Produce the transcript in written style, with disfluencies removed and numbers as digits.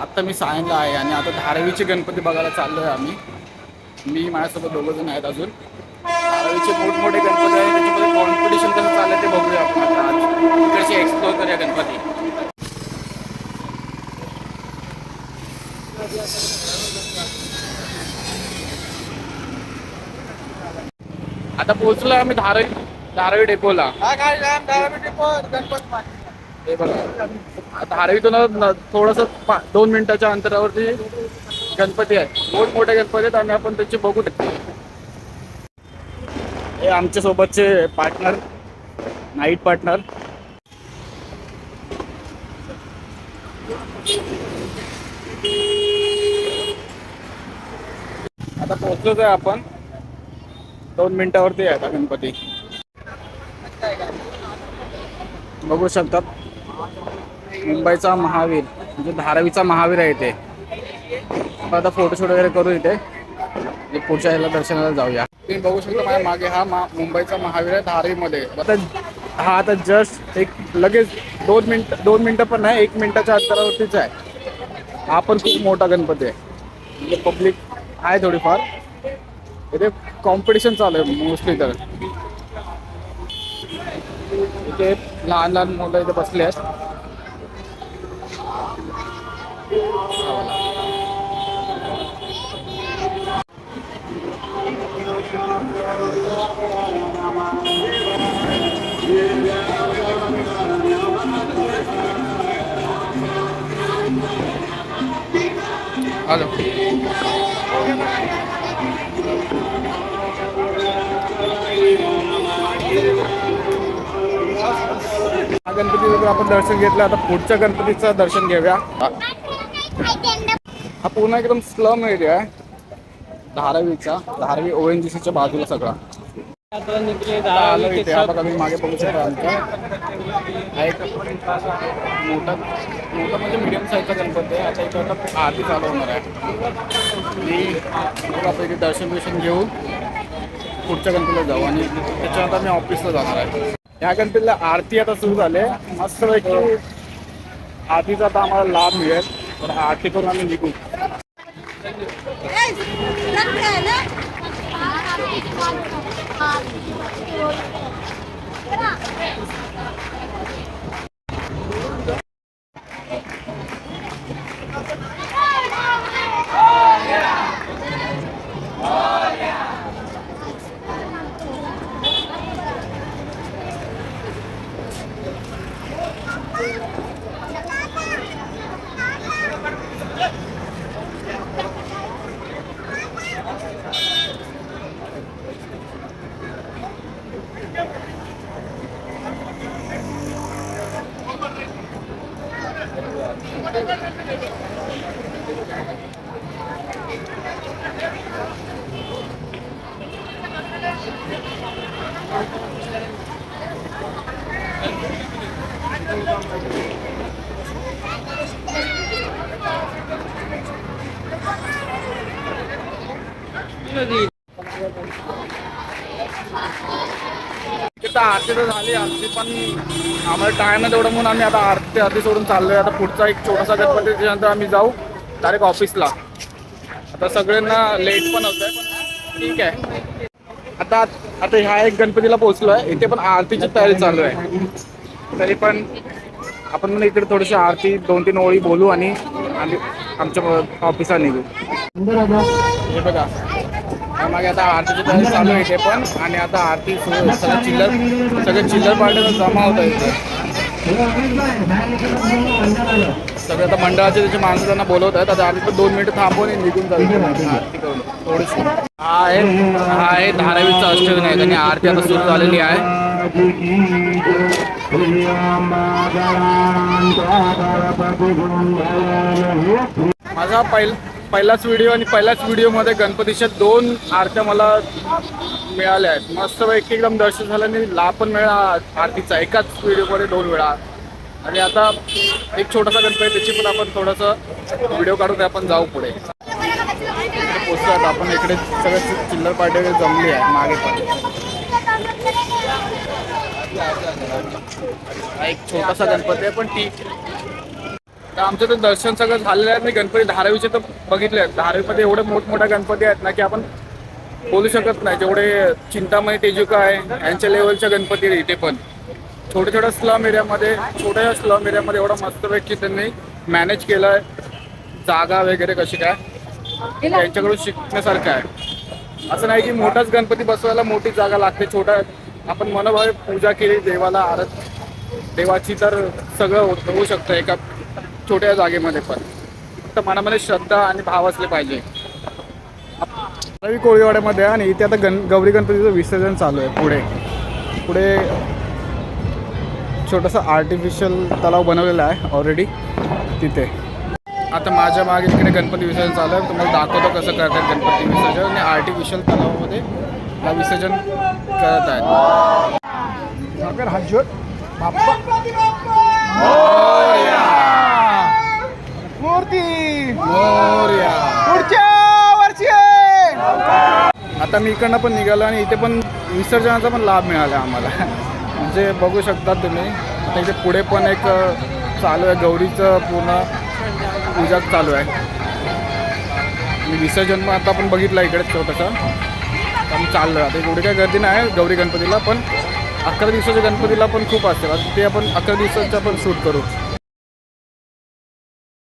आता मी सायनला आहे आणि आता धारावीचे गणपती बघायला चाललो आहे आम्ही. मी माझ्यासोबत 2 जण आहेत अजून. धारावीचे मोठमोठे गणपती आहेत, त्याच्यामध्ये कॉम्पिटिशन कसं चाललं ते बघूया आपण आता आज. इकडचे एक्सप्लोर करूया गणपती. आता पोहोचलो आम्ही धारावी डेपोला. हे बघा, धारावीतून थोडंसं 2 मिनिटाच्या अंतरावरती गणपती आहेत. मोठमोठे गणपती आहेत आणि आपण त्याचे बघू शकतो. हे आमच्या सोबतचे पार्टनर, नाईट पार्टनर. आता पोहोचलोच आहे आपण. 2 मिनिटावरती आहे आता गणपती. बघू शकतात मुंबईचा महावीर म्हणजे धारावीचा महावीर आहे इथे. आपण आता फोटोशूट वगैरे करू इथे. पुढच्या ह्याला दर्शनाला जाऊया. तुम्ही बघू शकता माझ्या मागे हा मुंबईचा महावीर आहे धारावीमध्ये. आता जस्ट एक लगेच 2 मिनिटं पण नाही, 1 मिनिटाच्या अंतरावरतीच आहे. हा पण खूप मोठा गणपती आहे. म्हणजे पब्लिक आहे थोडीफार. इथे कॉम्पिटिशन चालू आहे मोस्टली. तर इथे लहान लहान मुलं इथे बसले आहेत. हॅलो. हा गणपती आपण दर्शन घेतलं. आता पुढच्या गणपतीचं दर्शन घेऊया. हा पूर्ण एकदम स्लम एरिया आहे धारावीचा. धारावी ONGCच्या बाजूला सगळा. आलो इथे. हा बघा, मी मागे बघू शकता आमचा हा एक मोठा म्हणजे मीडियम साईजचा गणपती आहे. आता इथे आता आरती चालू होणार आहे. मी आपण इथे दर्शन घेऊन पुढच्या गणपतीला जाऊ आणि त्याच्यानंतर मी ऑफिसला जाणार आहे. या गणपतीला आरती आता सुरू झाले. मस्त पैकी आरतीचा आता आम्हाला लाभ मिळेल. तर आरती करून आम्ही निघू. आरती तर झाली. आरती पण आम्हाला टाइम आहे तेवढं म्हणून आम्ही आता आरती सोडून चाललोय. आता पुढचा एक छोटासा गणपती, त्याच्यानंतर आम्ही जाऊ डायरेक्ट ऑफिसला. आता सगळ्यांना लेट पण होत आहे पण ठीक आहे. आता ह्या एक गणपतीला पोहोचलो आहे. इथे पण आरतीची तयारी चालू आहे. तरी पण आपण इकडे थोडीशी आरती 2-3 ओळी बोलू आणि आमच्या ऑफिसला निघू. हे बघा, मागे आता आरतीची तयारी चालू आहे इथे पण. आणि आता आरती सगळं चिल्लर पार्टीला जमा होत आहे इथे. सगळे आता मंडळाचे त्याचे माणसं त्यांना बोलवत आहेत. आता आम्ही पण 2 मिनिटं थांबवून निघून जाऊ आरती करून थोडीशी. हा आहे धारावीचा अष्टविनायक आणि आरती आता सुरू झालेली आहे. माझा पहिलाच व्हिडिओ आणि पहिल्याच व्हिडिओमध्ये गणपतीच्या 2 आरत्या मला मिळाल्या आहेत. मस्त एकदम दर्शन झालं आणि लाभ पण मिळाला आरतीचा एकाच व्हिडिओमध्ये 2 वेळा. आणि आता एक छोटासा गणपती त्याची पण आपण थोडंसं व्हिडिओ काढून आपण जाऊ पुढे. पोचलो आपण इकडे. सगळं चिल्लर पार्टी जमली आहे मागे पण. हा एक छोटासा गणपती आहे पण ठीक. तर आमचं तर दर्शन सगळं झालेलं आहे. मी गणपती धारावीचे तर बघितले आहेत. धारावीमध्ये एवढे मोठमोठ्या गणपती आहेत ना की आपण बोलू शकत नाही. जेवढे चिंतामणी तेजुका आहे यांच्या लेवलच्या गणपती आहे इथे पण. छोट्या स्लम एरियामध्ये, छोट्या स्लम एरियामध्ये एवढा मस्तपैकी त्यांनी मॅनेज केलं आहे. जागा वगैरे कशी काय त्यांच्याकडून शिकण्यासारखं आहे. असं नाही की मोठाच गणपती बसवायला मोठी जागा लागते. छोटा आपण मनोभावे पूजा केली देवाला, देवाची, तर सगळं होऊ शकतं एका छोट्या जागेमध्ये. पण फक्त मनामध्ये श्रद्धा आणि भाव असले पाहिजे. रवी कोळीवाड्यामध्ये आणि इथे आता गौरी गणपतीचं विसर्जन चालू आहे. पुढे छोटासा आर्टिफिशियल तलाव बनवलेला आहे ऑलरेडी तिथे. आता माझ्या मागे तिकडे गणपती विसर्जन चालू आहे. तुम्हाला दाखवतो कसं करतात गणपती विसर्जन. आणि आर्टिफिशियल तलावामध्ये हा विसर्जन करत आहेत. आता मी इकडनं पण निघालो आणि इथे पण विसर्जनाचा पण लाभ मिळाला आम्हाला. म्हणजे बघू शकता तुम्ही. आता इथे पुढे पण एक चालू आहे गौरीचं पूर्ण पूजा चालू आहे. आणि विसर्जन पण आता आपण बघितलं इकडे छोटंसं. आम्ही चाललो आहे. आता एवढी काय गर्दी नाही आहे गौरी गणपतीला, पण 11 दिवसाच्या गणपतीला पण खूप असते. ते आपण 11 दिवसाचा पण शूट करू.